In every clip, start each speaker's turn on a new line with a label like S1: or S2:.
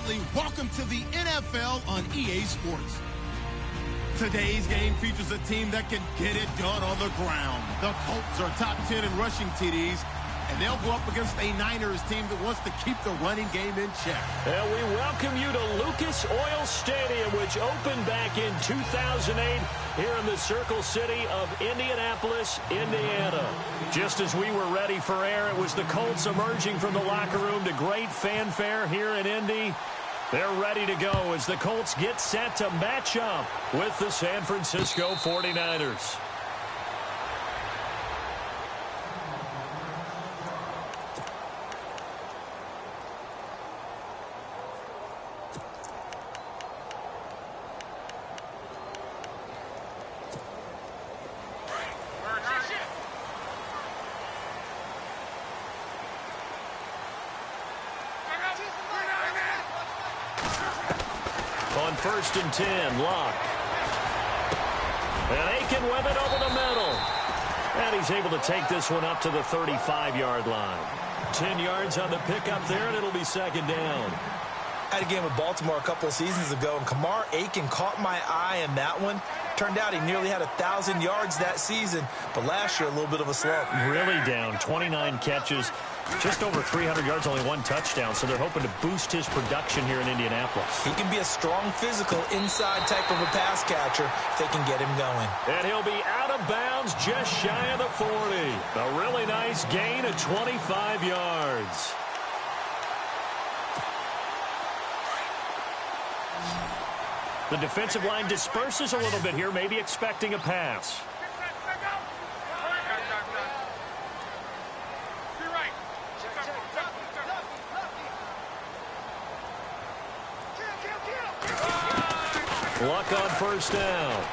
S1: family, welcome to the NFL on EA Sports. Today's game features a team that can get it done on the ground. The Colts are top 10 in rushing TDs, and they'll go up against a Niners team that wants to keep the running game in check.
S2: And we welcome you to Lucas Oil Stadium, which opened back in 2008 here in the Circle City of Indianapolis, Indiana. Just as we were ready for air, it was the Colts emerging from the locker room to great fanfare here in Indy. They're ready to go as the Colts get set to match up with the San Francisco 49ers. On 1st and 10, Locke. And Aiken with it over the middle. And he's able to take this one up to the 35-yard line. 10 yards on the pickup there, and it'll be second down.
S3: I had a game with Baltimore a couple of seasons ago, and Kamar Aiken caught my eye in that one. Turned out he nearly had 1,000 yards that season, but last year a little bit of a slump.
S2: Really down, 29 catches, just over 300 yards, only one touchdown, so they're hoping to boost his production here in Indianapolis.
S3: He can be a strong physical inside type of a pass catcher if they can get him going.
S2: And he'll be out of bounds just shy of the 40. A really nice gain of 25 yards. The defensive line disperses a little bit here, maybe expecting a pass. Luck on first down.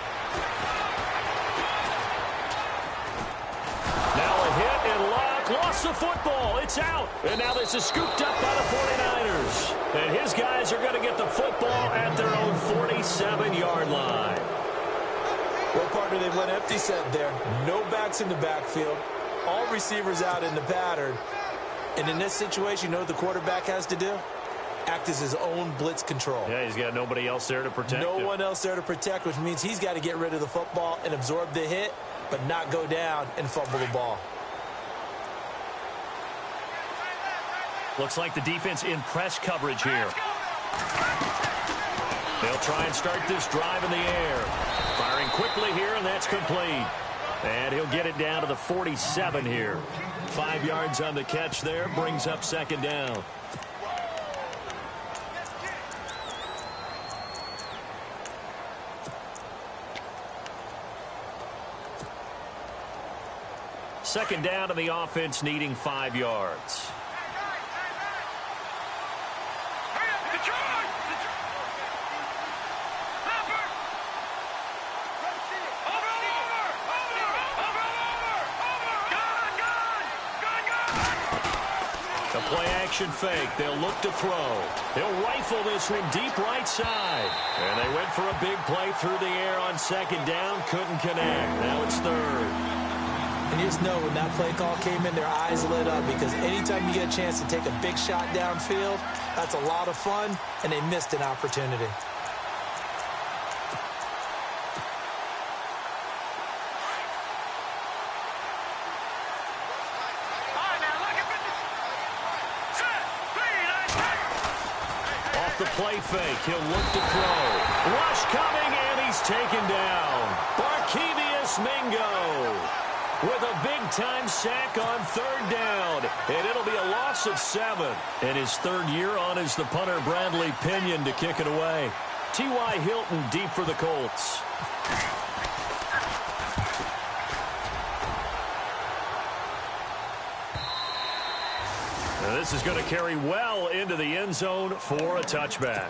S2: Now a hit, and Luck lost the football. It's out. And now this is scooped up by the 49ers. And his guys are going to get the football at their own 47-yard line.
S3: Well, partner, they went empty set there. No backs in the backfield. All receivers out in the pattern. And in this situation, you know what the quarterback has to do? Act as his own blitz control.
S2: Yeah, he's got nobody else there to protect him.
S3: No one else there to protect, which means he's got to get rid of the football and absorb the hit, but not go down and fumble the ball.
S2: Looks like the defense in press coverage here. They'll try and start this drive in the air. Firing quickly here, and that's complete. And he'll get it down to the 47 here. 5 yards on the catch there, brings up second down. Second down, and the offense needing 5 yards. The play-action fake. They'll look to throw. He'll rifle this one deep right side. And they went for a big play through the air on second down. Couldn't connect. Now it's third.
S3: And you just know when that play call came in, their eyes lit up, because anytime you get a chance to take a big shot downfield, that's a lot of fun, and they missed an opportunity.
S2: Off the play fake, he'll look to throw. Rush coming, and he's taken down. Barkevius Mingo with a big-time sack on third down. And it'll be a loss of 7. And his third year on is the punter Bradley Pinion to kick it away. T.Y. Hilton deep for the Colts. Now this is going to carry well into the end zone for a touchback.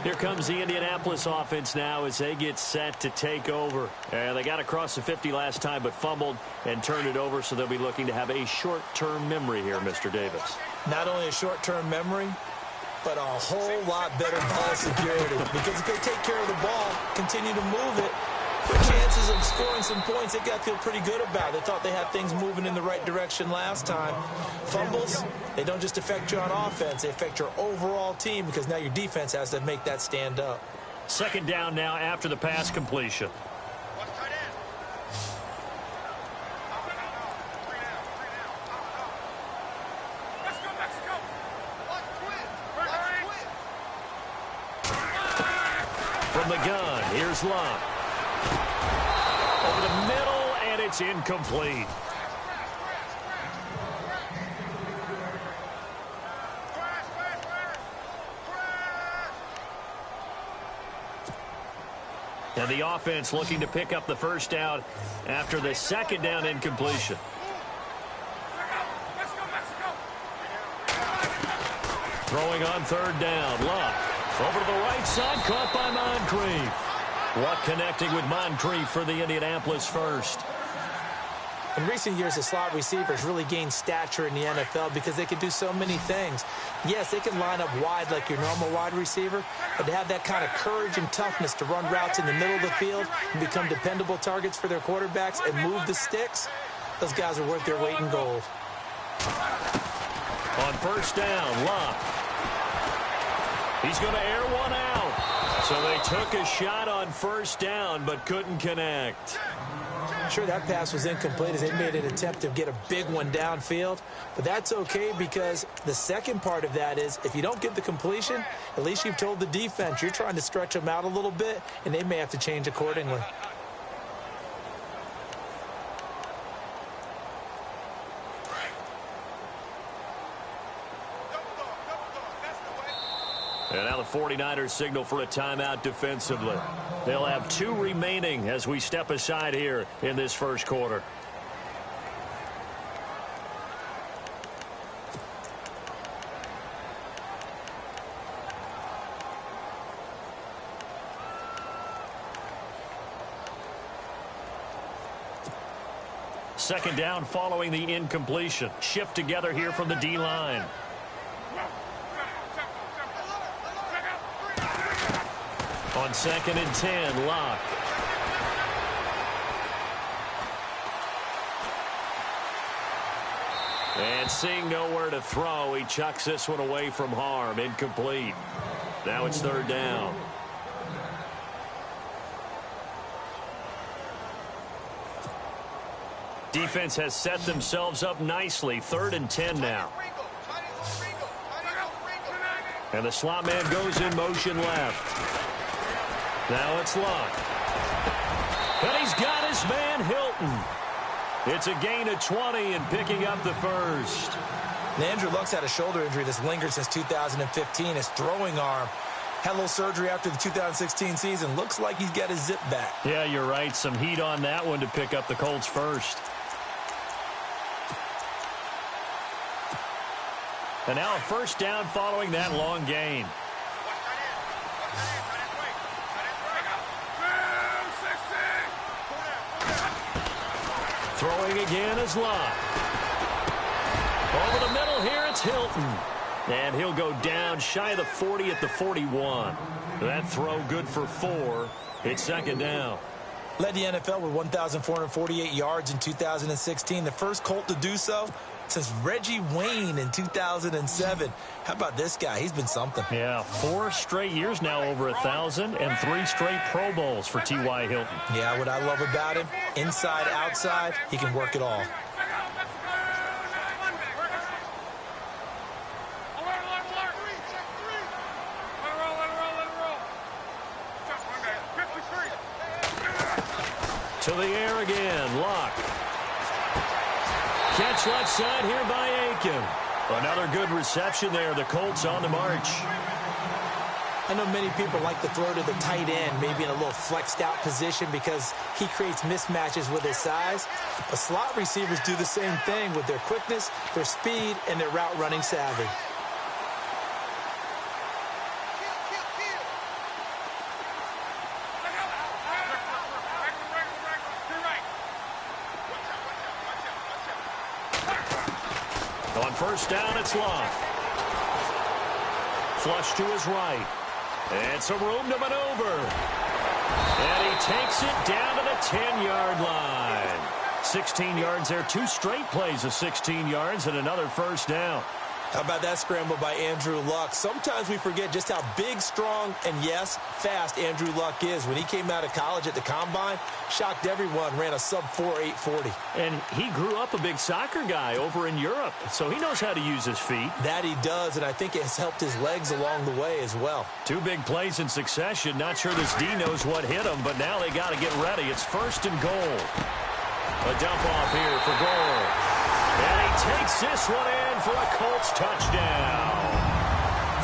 S2: Here comes the Indianapolis offense now as they get set to take over. And they got across the 50 last time but fumbled and turned it over, so they'll be looking to have a short-term memory here, Mr. Davis.
S3: Not only a short-term memory, but a whole lot better ball security. Because if they take care of the ball, continue to move it, their chances chances of scoring some points, they got to feel pretty good about. They thought they had things moving in the right direction last time. Fumbles, they don't just affect you on offense. They affect your overall team because now your defense has to make that stand up.
S2: Second down now after the pass completion. From the gun, here's Love. Over the middle, and it's incomplete. And the offense looking to pick up the first down after the second down incompletion. Throwing on third down, Luck. Over to the right side, caught by Moncrief. Luck connecting with Moncrief for the Indianapolis first.
S3: In recent years, the slot receivers really gained stature in the NFL because they can do so many things. Yes, they can line up wide like your normal wide receiver, but to have that kind of courage and toughness to run routes in the middle of the field and become dependable targets for their quarterbacks and move the sticks, those guys are worth their weight in gold.
S2: On first down, Luck. He's going to air one out. So they took a shot on first down but couldn't connect.
S3: Sure, that pass was incomplete as they made an attempt to get a big one downfield. But that's okay because the second part of that is if you don't get the completion, at least you've told the defense you're trying to stretch them out a little bit, and they may have to change accordingly.
S2: And now the 49ers signal for a timeout defensively. They'll have 2 remaining as we step aside here in this first quarter. Second down following the incompletion. Shift together here from the D-line. On second and 10, Locke. And seeing nowhere to throw, he chucks this one away from harm. Incomplete. Now it's third down. Defense has set themselves up nicely. Third and 10 now. And the slot man goes in motion left. Now it's Luck. And he's got his man Hilton. It's a gain of 20 and picking up the first.
S3: And Andrew Luck's had a shoulder injury that's lingered since 2015. His throwing arm had a little surgery after the 2016 season. Looks like he's got his zip back.
S2: Yeah, you're right. Some heat on that one to pick up the Colts first. And now a first down following that long gain. Throwing again is Locke. Over the middle here, it's Hilton. And he'll go down shy of the 40 at the 41. That throw good for 4. It's second down.
S3: Led the NFL with 1,448 yards in 2016. The first Colt to do so since Reggie Wayne in 2007. How about this guy? He's been something.
S2: Yeah, 4 straight years now over 1,000 and 3 straight Pro Bowls for T.Y. Hilton.
S3: Yeah, what I love about him, inside, outside, he can work it all.
S2: To the air again, Locke. Catch left side here by Aiken. Another good reception there. The Colts on the march.
S3: I know many people like to throw to the tight end, maybe in a little flexed out position because he creates mismatches with his size. But slot receivers do the same thing with their quickness, their speed, and their route running savvy.
S2: On first down, it's Locke. Flush to his right. And some room to maneuver. And he takes it down to the 10-yard line. 16 yards there, 2 straight plays of 16 yards and another first down.
S3: How about that scramble by Andrew Luck? Sometimes we forget just how big, strong, and yes, fast Andrew Luck is. When he came out of college at the Combine, shocked everyone, ran a sub-4 840.
S2: And he grew up a big soccer guy over in Europe, so he knows how to use his feet.
S3: That he does, and I think it has helped his legs along the way as well. 2
S2: big plays in succession. Not sure this D knows what hit him, but now they got to get ready. It's 1st and goal. A dump off here for goal. And he takes this one in for a Colts touchdown.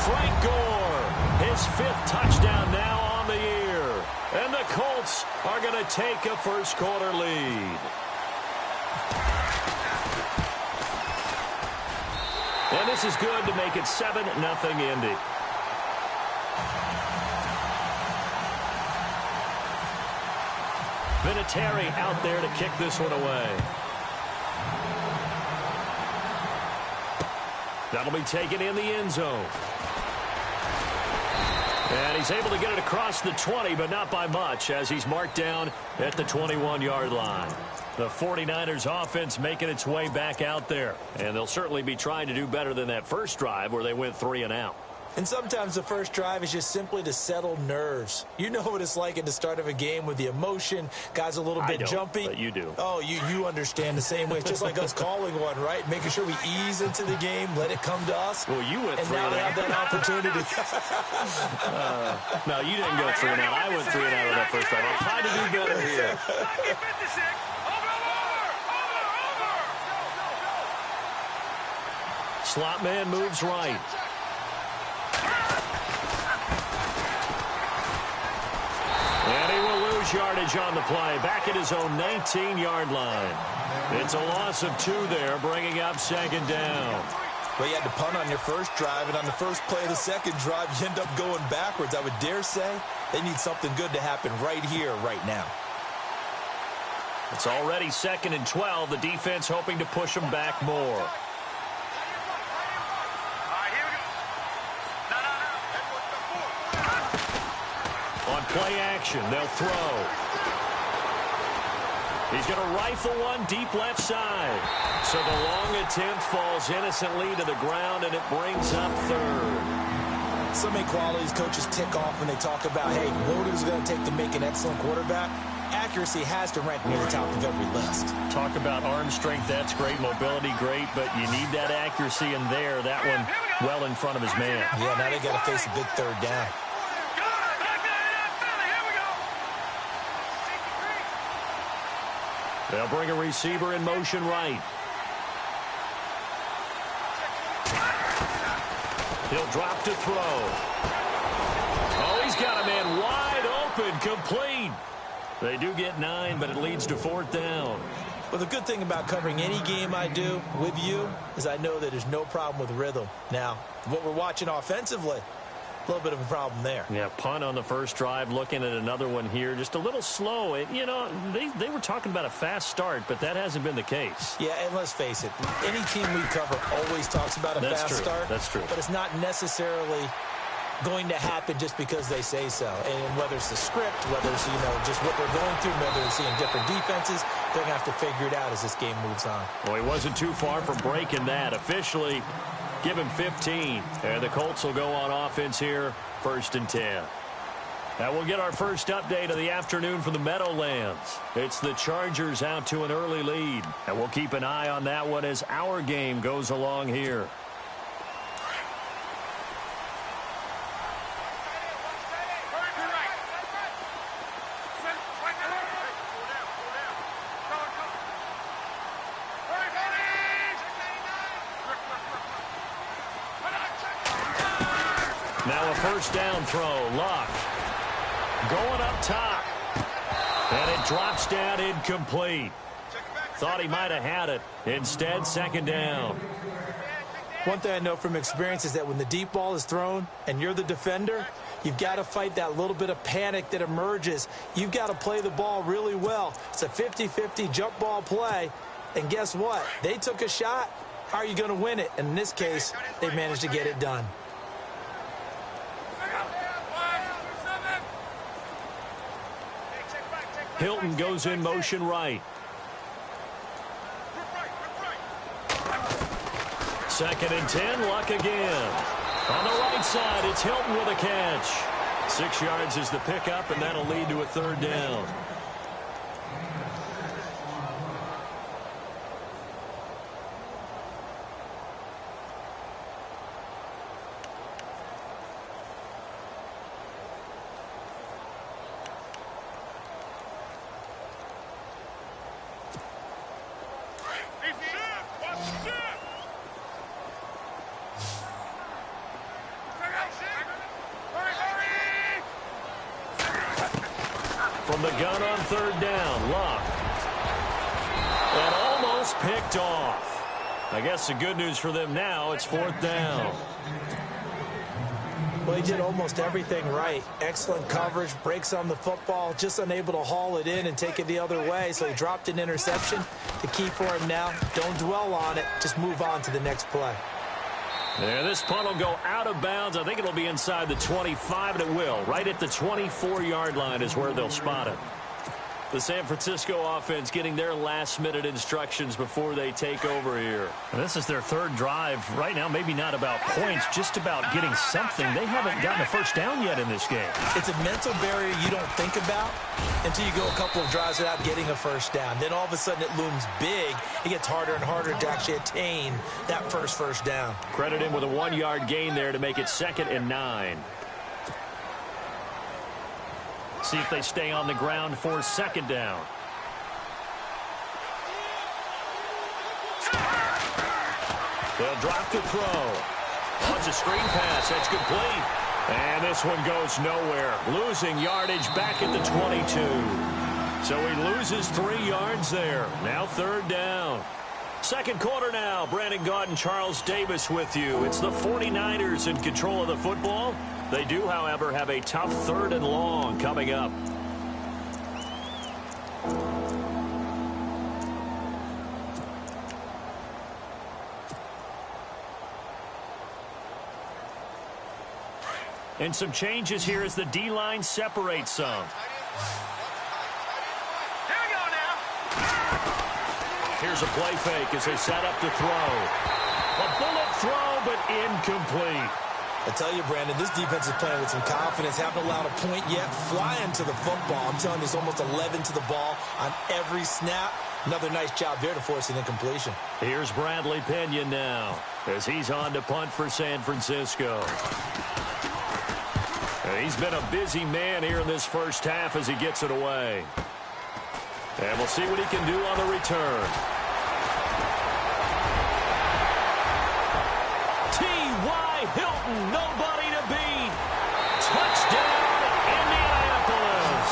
S2: Frank Gore, his 5th touchdown now on the year. And the Colts are going to take a first-quarter lead. And this is good to make it 7-0 Indy. Vinatieri out there to kick this one away. That'll be taken in the end zone. And he's able to get it across the 20, but not by much, as he's marked down at the 21-yard line. The 49ers offense making its way back out there. And they'll certainly be trying to do better than that first drive where they went 3 and out.
S3: And sometimes the first drive is just simply to settle nerves. You know what it's like at the start of a game with the emotion. Guys a little bit jumpy.
S2: But you do.
S3: Oh, you understand the same way. It's just like us calling one, right? Making sure we ease into the game, let it come to us.
S2: Well, you went 3 and out.
S3: And now they have that opportunity.
S2: No, you didn't go 3 and out. I went 3 and out on that first drive. I'll try to do better here. Slot man moves right. And he will lose yardage on the play. Back at his own 19-yard line. It's a loss of 2 there, bringing up 2nd down.
S3: Well, you had to punt on your first drive, and on the first play of the second drive, you end up going backwards. I would dare say they need something good to happen right here, right now.
S2: It's already 2nd and 12. The defense hoping to push them back more. On play action, they'll throw. He's going to rifle one deep left side. So the long attempt falls innocently to the ground, and it brings up 3rd.
S3: So many qualities coaches tick off when they talk about, hey, what is it going to take to make an excellent quarterback? Accuracy has to rank near the top of every list.
S2: Talk about arm strength, that's great. Mobility, great. But you need that accuracy in there. That one well in front of his man.
S3: Yeah, now they got to face a big 3rd down.
S2: They'll bring a receiver in motion right. He'll drop to throw. Oh, he's got a man wide open, complete. They do get 9, but it leads to 4th down.
S3: Well, the good thing about covering any game I do with you is I know that there's no problem with rhythm. Now, what we're watching offensively, a little bit of a problem there.
S2: Yeah, punt on the first drive, looking at another one here. Just a little slow. You know, they were talking about a fast start, but that hasn't been the case.
S3: Yeah, and let's face it, any team we cover always talks about a fast start.
S2: That's true.
S3: But it's not necessarily going to happen just because they say so. And whether it's the script, whether it's, just what they're going through, whether they're seeing different defenses, they're going to have to figure it out as this game moves on.
S2: Well, he wasn't too far from breaking that. Officially, give him 15. And the Colts will go on offense here, 1st and 10. Now we'll get our first update of the afternoon from the Meadowlands. It's the Chargers out to an early lead. And we'll keep an eye on that one as our game goes along here. Now a first down throw. Luck going up top. And it drops down incomplete. Thought he might have had it. Instead, 2nd down.
S3: One thing I know from experience is that when the deep ball is thrown and you're the defender, you've got to fight that little bit of panic that emerges. You've got to play the ball really well. It's a 50-50 jump ball play. And guess what? They took a shot. How are you going to win it? And in this case, they managed to get it done.
S2: Hilton goes in motion right. Second and 10, Luck again. On the right side, it's Hilton with a catch. 6 yards is the pickup, and that'll lead to a third down. From the gun on third down, Luck. And almost picked off. I guess the good news for them now, it's fourth down.
S3: Well, he did almost everything right. Excellent coverage, breaks on the football, just unable to haul it in and take it the other way, so he dropped an interception. The key for him now, don't dwell on it, just move on to the next play.
S2: There, this punt will go out of bounds. I think it'll be inside the 25, and it will. Right at the 24-yard line is where they'll spot it. The San Francisco offense getting their last-minute instructions before they take over here.
S4: And this is their third drive. Right now, maybe not about points, just about getting something. They haven't gotten a first down yet in this game.
S3: It's a mental barrier you don't think about until you go a couple of drives without getting a first down. Then all of a sudden it looms big. It gets harder and harder to actually attain that first down.
S2: Credit him with a 1-yard gain there to make it 2nd and 9.
S4: See if they stay on the ground for second down.
S2: They'll drop to throw. Oh, it's a screen pass. That's complete. And this one goes nowhere. Losing yardage back at the 22. So he loses 3 yards there. Now third down. Second quarter now. Brandon Gaudin, Charles Davis with you. It's the 49ers in control of the football. They do, however, have a tough 3rd and long coming up. And some changes here as the D-line separates some. Here's a play fake as they set up to throw. A bullet throw, but incomplete.
S3: I tell you, Brandon, this defense is playing with some confidence. Haven't allowed a point yet. Flying to the football. I'm telling you, it's almost 11 to the ball on every snap. Another nice job there to force an incompletion.
S2: Here's Bradley Pena now as he's on to punt for San Francisco. He's been a busy man here in this first half as he gets it away. And we'll see what he can do on the return. T.Y. Hilton, nobody to beat. Touchdown, Indianapolis.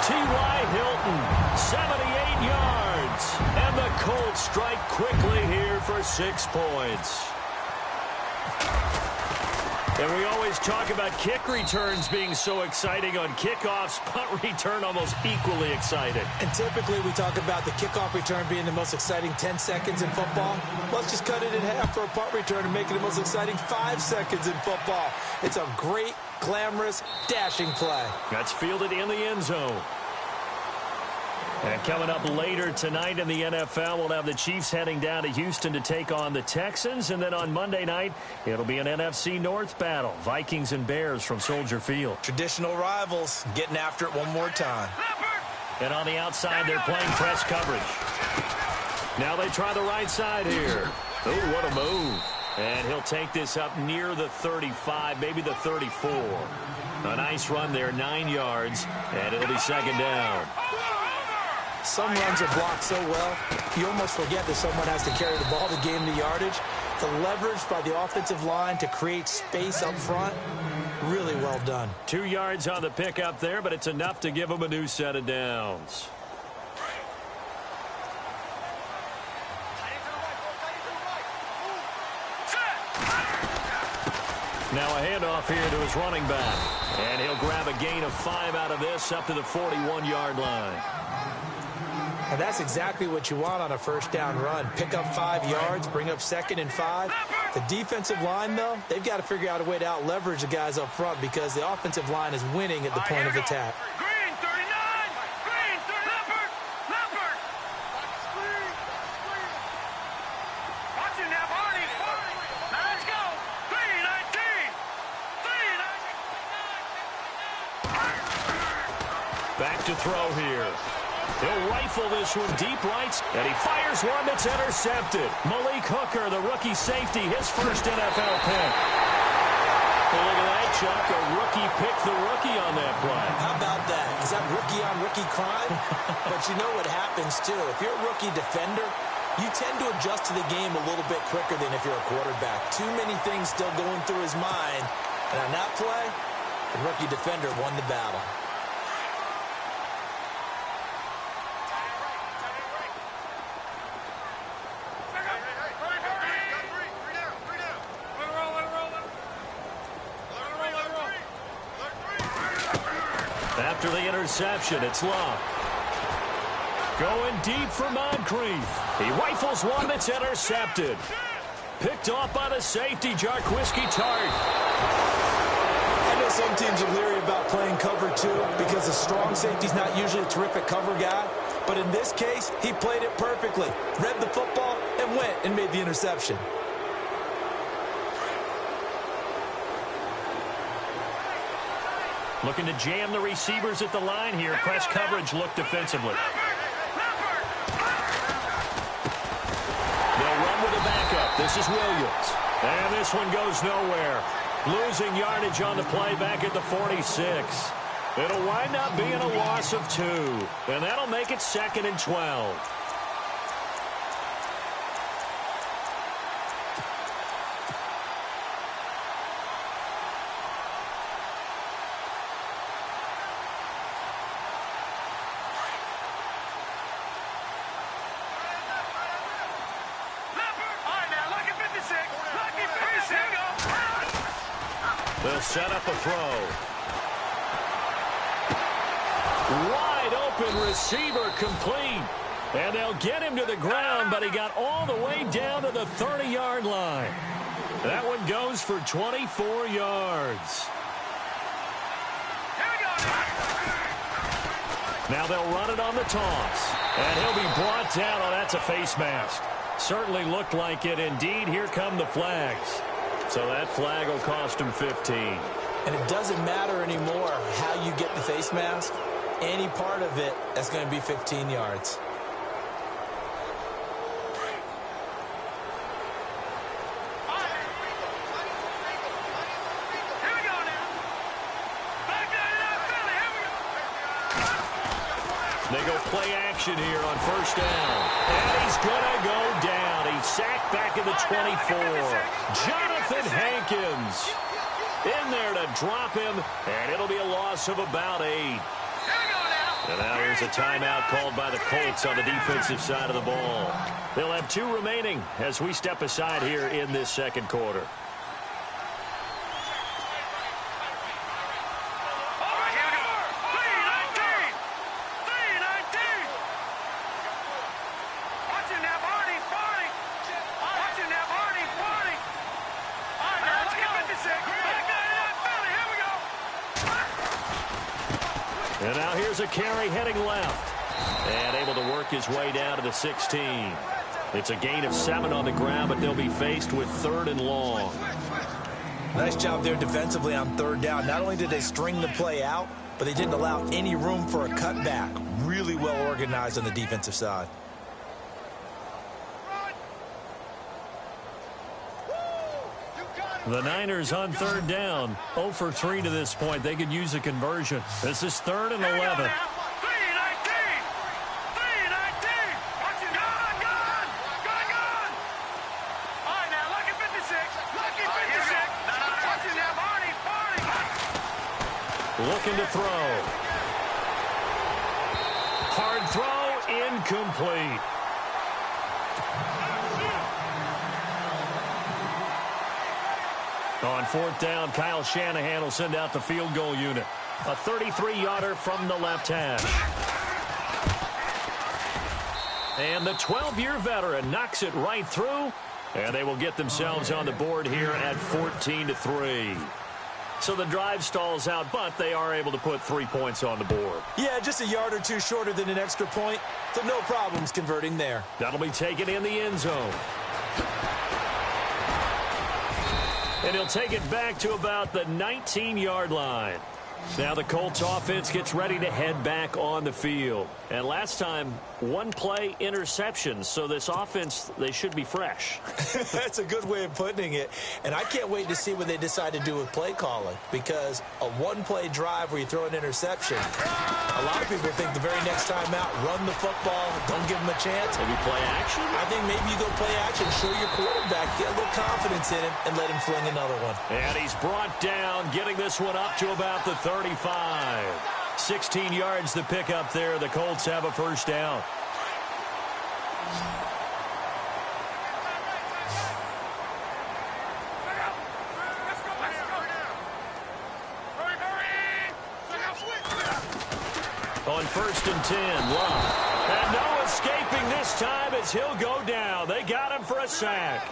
S2: T.Y. Hilton, 78 yards. And the Colts strike quickly here for 6 points. And we always talk about kick returns being so exciting on kickoffs. Punt return almost equally exciting.
S3: And typically we talk about the kickoff return being the most exciting 10 seconds in football. Let's just cut it in half for a punt return and make it the most exciting 5 seconds in football. It's a great, glamorous, dashing play.
S2: That's fielded in the end zone. And coming up later tonight in the NFL, we'll have the Chiefs heading down to Houston to take on the Texans. And then on Monday night, it'll be an NFC North battle. Vikings and Bears from Soldier Field.
S3: Traditional rivals getting after it one more time.
S2: And on the outside, they're playing press coverage. Now they try the right side here. Oh, what a move. And he'll take this up near the 35, maybe the 34. A nice run there, 9 yards, and it'll be second down.
S3: Some runs are blocked so well, you almost forget that someone has to carry the ball to gain the yardage. The leverage by the offensive line to create space up front, really well done.
S2: 2 yards on the pickup there, but it's enough to give them a new set of downs. Now a handoff here to his running back. And he'll grab a gain of 5 out of this up to the 41-yard line.
S3: And that's exactly what you want on a first down run. Pick up 5 yards, bring up 2nd and 5. The defensive line, though, they've got to figure out a way to out-leverage the guys up front because the offensive line is winning at the point of attack.
S2: Back to throw here. He'll rifle this one deep right, and he fires one that's intercepted. Malik Hooker, the rookie safety, his first NFL pick. Well, look at that, Chuck. A rookie picked the rookie on that play.
S3: How about that? Is that rookie-on-rookie crime? But you know what happens, too. If you're a rookie defender, you tend to adjust to the game a little bit quicker than if you're a quarterback. Too many things still going through his mind. And on that play, the rookie defender won the battle.
S2: After the interception, it's Love. Going deep for Moncrief. He rifles one that's intercepted. Picked off by the safety, Jarquiski Tart.
S3: I know some teams are leery about playing cover two because the strong safety's not usually a terrific cover guy. But in this case, he played it perfectly. Read the football and went and made the interception.
S2: Looking to jam the receivers at the line here. Press coverage look defensively. They'll run with a backup. This is Williams. And this one goes nowhere. Losing yardage on the play back at the 46. It'll wind up being a loss of 2. And that'll make it 2nd and 12. They'll set up a throw. Wide open receiver complete. And they'll get him to the ground, but he got all the way down to the 30-yard line. That one goes for 24 yards. Now they'll run it on the toss. And he'll be brought down. Oh, that's a face mask. Certainly looked like it. Indeed, here come the flags. So that flag will cost him 15.
S3: And it doesn't matter anymore how you get the face mask. Any part of it, that's going to be 15 yards.
S2: They go play action here on first down. And he's going to go down. He's sacked back at the 24. Jonathan Hankins in there to drop him, and it'll be a loss of about 8. And now here's a timeout called by the Colts on the defensive side of the ball. They'll have 2 remaining as we step aside here in this second quarter. And now here's a carry heading left. And able to work his way down to the 16. It's a gain of 7 on the ground, but they'll be faced with 3rd and long.
S3: Nice job there defensively on 3rd down. Not only did they string the play out, but they didn't allow any room for a cutback. Really well organized on the defensive side.
S2: The Niners on 3rd down. 0 for 3 to this point. They could use a conversion. This is 3rd and 11. Looking to throw. Hard throw, incomplete. On 4th down, Kyle Shanahan will send out the field goal unit. A 33-yarder from the left hash. And the 12-year veteran knocks it right through, and they will get themselves on the board here at 14-3. So the drive stalls out, but they are able to put 3 points on the board.
S3: Yeah, just a yard or 2 shorter than an extra point, so no problems converting there.
S2: That'll be taken in the end zone. And he'll take it back to about the 19-yard line. Now the Colts offense gets ready to head back on the field. And last time, one play interception. So this offense, they should be fresh.
S3: That's a good way of putting it. And I can't wait to see what they decide to do with play calling. Because a one-play drive where you throw an interception, a lot of people think the very next time out, run the football, don't give them a chance.
S2: Maybe play action?
S3: I think maybe you go play action, show your quarterback, get a little confidence in him, and let him fling another one.
S2: And he's brought down, getting this one up to about the 35. 16 yards to pick up there. The Colts have a first down. On 1st and 10, Love. And no escaping this time as he'll go down. They got him for a sack.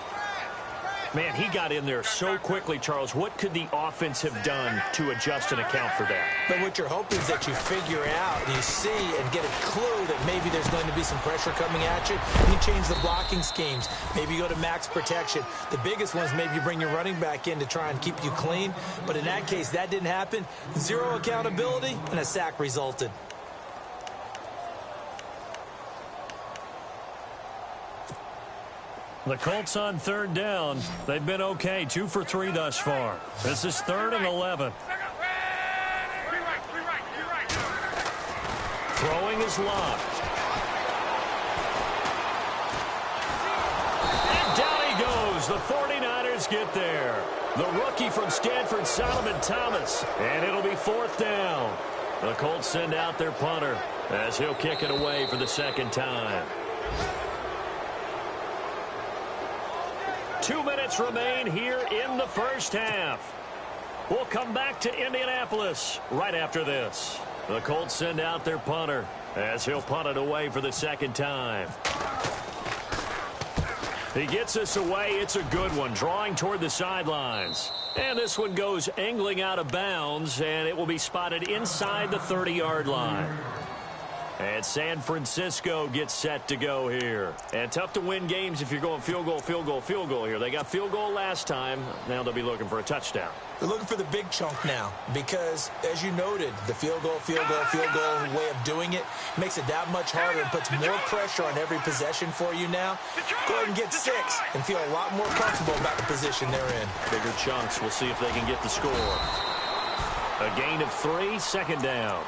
S2: Man, he got in there so quickly, Charles. What could the offense have done to adjust and account for that?
S3: But what you're hoping is that you figure out and you see and get a clue that maybe there's going to be some pressure coming at you. You change the blocking schemes. Maybe you go to max protection. The biggest one is maybe you bring your running back in to try and keep you clean. But in that case, that didn't happen. Zero accountability, and a sack resulted.
S2: The Colts on 3rd down. They've been okay, 2 for 3 thus far. This is 3rd and 11. Throwing is locked. And down he goes. The 49ers get there. The rookie from Stanford, Solomon Thomas. And it'll be 4th down. The Colts send out their punter as he'll kick it away for the 2nd time. 2 minutes remain here in the first half. We'll come back to Indianapolis right after this. The Colts send out their punter as he'll punt it away for the 2nd time. He gets us away. It's a good one, drawing toward the sidelines. And this one goes angling out of bounds, and it will be spotted inside the 30-yard line. And San Francisco gets set to go here. And tough to win games if you're going field goal, field goal, field goal here. They got field goal last time. Now they'll be looking for a touchdown.
S3: They're looking for the big chunk now because, as you noted, the field goal way of doing it makes it that much harder and puts more pressure on every possession for you now. Go ahead and get 6 and feel a lot more comfortable about the position they're in.
S2: Bigger chunks. We'll see if they can get the score. A gain of 3, 2nd down.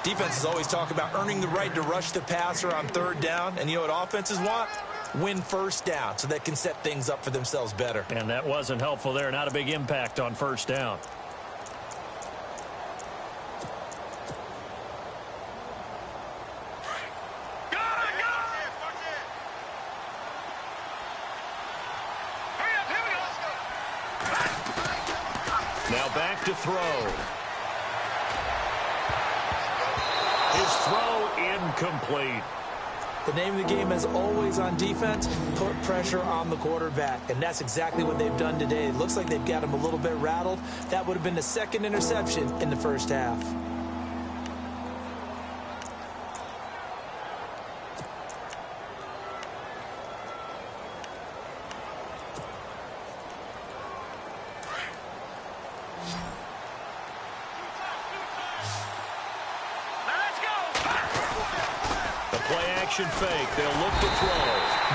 S3: Defenses always talk about earning the right to rush the passer on 3rd down. And you know what offenses want? Win 1st down so they can set things up for themselves better.
S2: And that wasn't helpful there. Not a big impact on 1st down. Now back to throw. His throw incomplete.
S3: The name of the game, as always on defense, put pressure on the quarterback. And that's exactly what they've done today. It looks like they've got him a little bit rattled. That would have been the 2nd interception in the first half.
S2: Fake. They'll look to throw.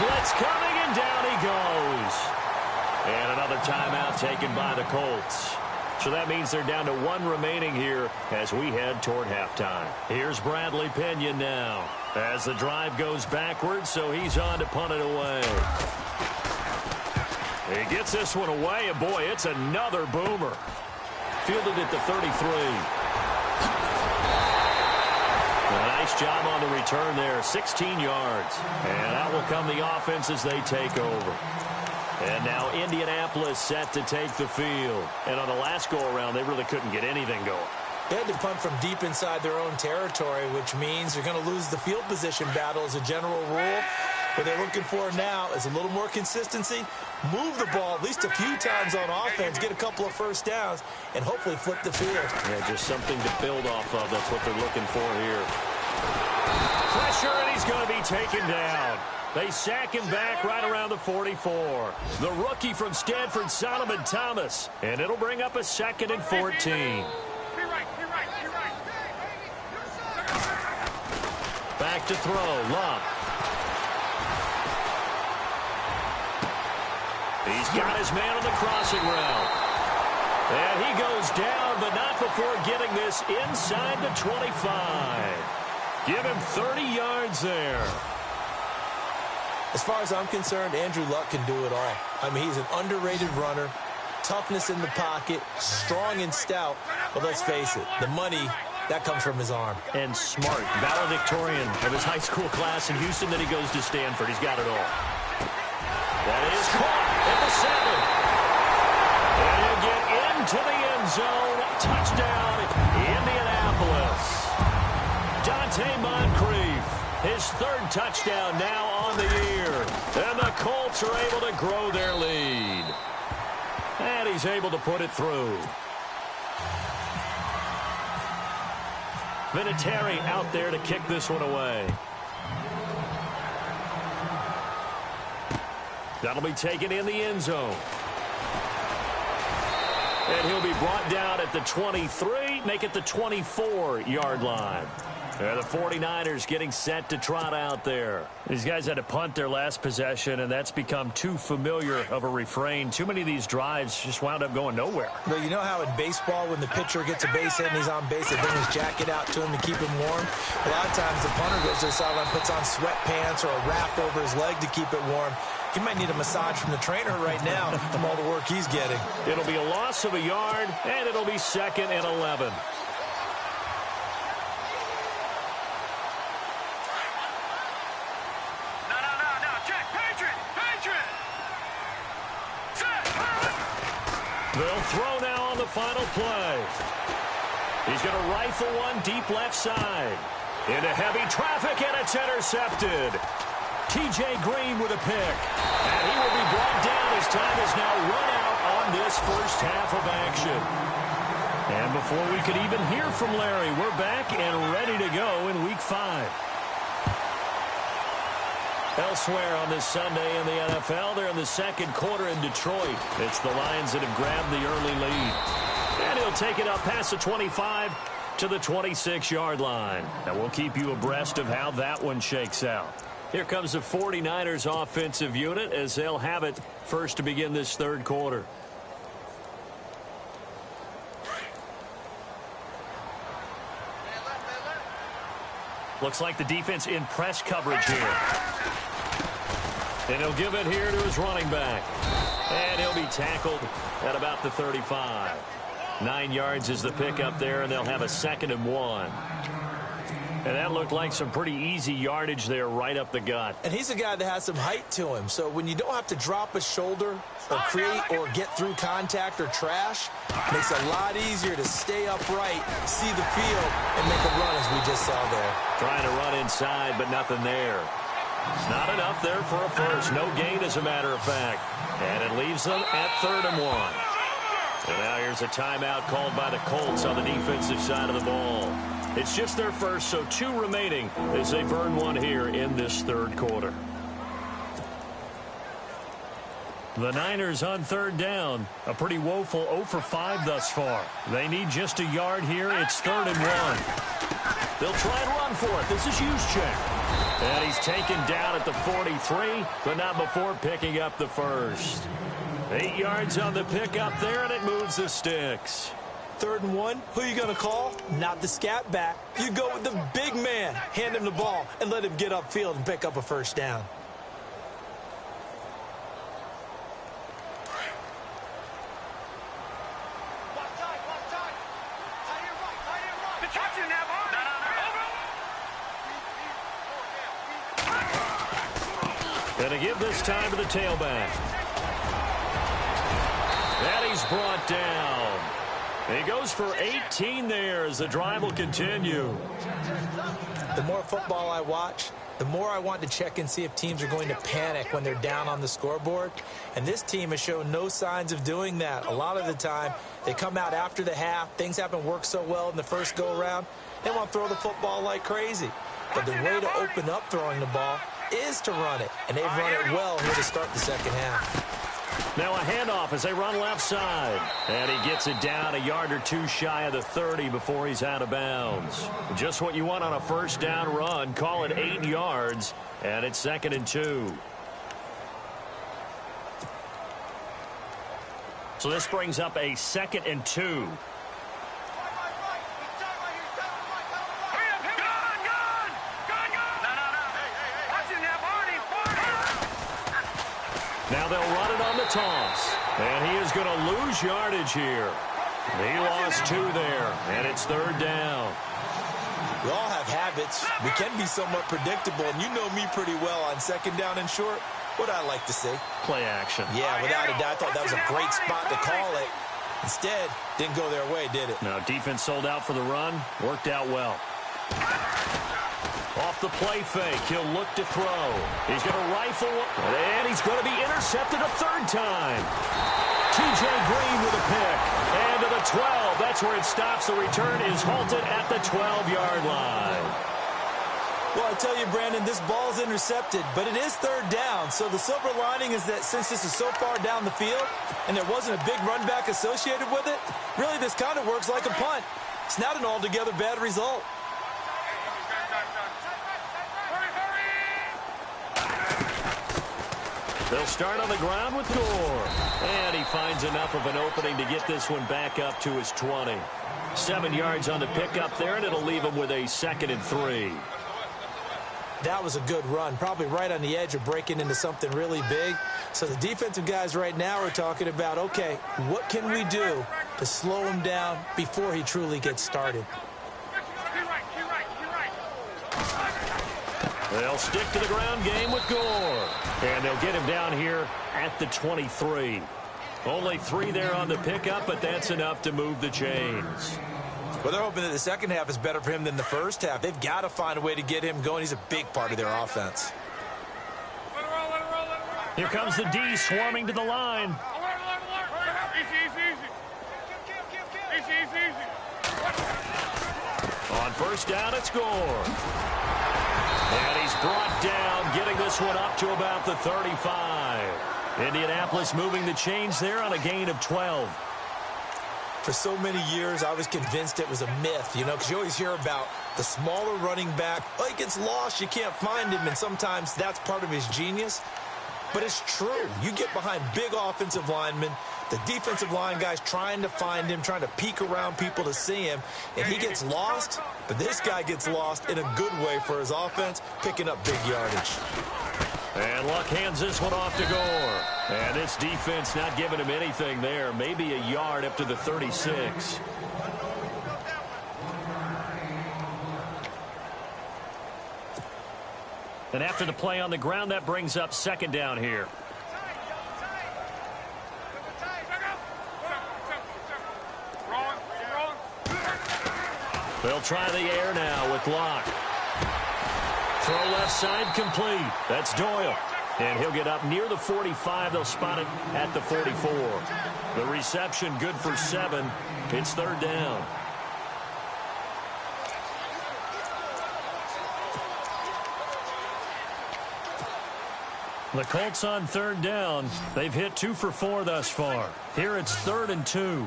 S2: Blitz coming, and down he goes. And another timeout taken by the Colts. So that means they're down to 1 remaining here as we head toward halftime. Here's Bradley Pinion now as the drive goes backwards, so he's on to punt it away. He gets this one away, and boy, it's another boomer. Fielded at the 33. Nice job on the return there, 16 yards. And out will come the offense as they take over. And now Indianapolis set to take the field. And on the last go-around, they really couldn't get anything going.
S3: They had to punt from deep inside their own territory, which means you're going to lose the field position battle as a general rule. What they're looking for now is a little more consistency, move the ball at least a few times on offense, get a couple of 1st downs, and hopefully flip the field.
S2: Yeah, just something to build off of. That's what they're looking for here. Pressure, and he's going to be taken down. They sack him back right around the 44. The rookie from Stanford, Solomon Thomas. And it'll bring up a 2nd and 14. Back to throw. Love. He's got his man on the crossing route. And he goes down, but not before getting this inside the 25. Give him 30 yards there.
S3: As far as I'm concerned, Andrew Luck can do it all. I mean, he's an underrated runner, toughness in the pocket, strong and stout. But let's face it, the money, that comes from his arm.
S2: And smart, valedictorian of his high school class in Houston. Then he goes to Stanford. He's got it all. That is caught at the 7. And he'll get into the end zone. Touchdown, Indianapolis. Dante Moncrief, his 3rd touchdown now on the year. And the Colts are able to grow their lead. And he's able to put it through. Vinatieri out there to kick this one away. That'll be taken in the end zone. And he'll be brought down at the 23, make it the 24-yard line. The 49ers getting set to trot out there. These guys had to punt their last possession, and that's become too familiar of a refrain. Too many of these drives just wound up going nowhere.
S3: Well, you know how in baseball, when the pitcher gets a base hit and he's on base, they bring his jacket out to him to keep him warm? A lot of times the punter goes to the sideline, puts on sweatpants or a wrap over his leg to keep it warm. He might need a massage from the trainer right now from all the work he's getting.
S2: It'll be a loss of a yard, and it'll be 2nd and 11. They'll throw now on the final play. He's going to rifle one deep left side. Into heavy traffic, and it's intercepted. T.J. Green with a pick. And he will be brought down as time is now run out on this first half of action. And before we could even hear from Larry, we're back and ready to go in Week 5. Elsewhere on this Sunday in the NFL, they're in the 2nd quarter in Detroit. It's the Lions that have grabbed the early lead. And he'll take it up past the 25 to the 26-yard line. And we'll keep you abreast of how that one shakes out. Here comes the 49ers offensive unit as they'll have it first to begin this 3rd quarter. Looks like the defense in press coverage here. And he'll give it here to his running back. And he'll be tackled at about the 35. 9 yards is the pickup there, and they'll have a 2nd and 1. And that looked like some pretty easy yardage there right up the gut.
S3: And he's a guy that has some height to him. So when you don't have to drop a shoulder or create or get through contact or trash, it makes it a lot easier to stay upright, see the field, and make a run as we just saw there.
S2: Trying to run inside, but nothing there. It's not enough there for a first. No gain, as a matter of fact. And it leaves them at 3rd and 1. And now here's a timeout called by the Colts on the defensive side of the ball. It's just their first, so 2 remaining as they burn one here in this 3rd quarter. The Niners on 3rd down. A pretty woeful 0 for 5 thus far. They need just a yard here. It's 3rd and 1. They'll try and run for it. This is Juszczyk. And he's taken down at the 43, but not before picking up the first. 8 yards on the pickup there, and it moves the sticks.
S3: 3rd and 1, who are you going to call? Not the scat back. You go with the big man. Hand him the ball and let him get upfield and pick up a first down.
S2: And to give this time to the tailback. And he's brought down. He goes for 18 there as the drive will continue.
S3: The more football I watch, the more I want to check and see if teams are going to panic when they're down on the scoreboard. And this team has shown no signs of doing that. A lot of the time, they come out after the half. Things haven't worked so well in the first go-around. They want to throw the football like crazy. But the way to open up throwing the ball is to run it. And they've run it well here to start the second half.
S2: Now a handoff as they run left side. And he gets it down a yard or two shy of the 30 before he's out of bounds. Just what you want on a first down run. Call it 8 yards. And it's 2nd and 2. So this brings up a 2nd and 2. Now they'll run it on the toss. And he is going to lose yardage here. He lost 2 there, and it's 3rd down.
S3: We all have habits. We can be somewhat predictable, and you know me pretty well on 2nd down and short. What I like to say?
S2: Play action.
S3: Yeah, without a doubt. I thought that was a great spot to call it. Instead, didn't go their way, did it?
S2: Now, defense sold out for the run. Worked out well. Off the play fake, he'll look to throw. He's going to rifle, and he's going to be intercepted a 3rd time. T.J. Green with a pick. And to the 12. That's where it stops. The return is halted at the 12-yard line.
S3: Well, I tell you, Brandon, this ball's intercepted, but it is 3rd down. So the silver lining is that since this is so far down the field and there wasn't a big run back associated with it, really this kind of works like a punt. It's not an altogether bad result.
S2: They'll start on the ground with Gore. And he finds enough of an opening to get this one back up to his 20. 7 yards on the pickup there, and it'll leave him with a 2nd and 3.
S3: That was a good run, probably right on the edge of breaking into something really big. So the defensive guys right now are talking about, okay, what can we do to slow him down before he truly gets started?
S2: They'll stick to the ground game with Gore. And they'll get him down here at the 23. Only 3 there on the pickup, but that's enough to move the chains.
S3: Well, they're hoping that the second half is better for him than the first half. They've got to find a way to get him going. He's a big part of their offense.
S2: Here comes the D swarming to the line. On first down, it's Gore. And he's brought down, getting this one up to about the 35. Indianapolis moving the chains there on a gain of 12.
S3: For so many years, I was convinced it was a myth, you know, because you always hear about the smaller running back. Oh, he gets lost, you can't find him, and sometimes that's part of his genius. But it's true. You get behind big offensive linemen, the defensive line guys trying to find him, trying to peek around people to see him, and he gets lost, but this guy gets lost in a good way for his offense, picking up big yardage.
S2: And Luck hands this one off to Gore. And this defense not giving him anything there. Maybe a yard up to the 36. And after the play on the ground, that brings up 2nd down here. They'll try the air now with Locke. Throw left side complete. That's Doyle. And he'll get up near the 45. They'll spot it at the 44. The reception good for 7. It's 3rd down. The Colts on 3rd down. They've hit 2 for 4 thus far. Here it's 3rd and 2.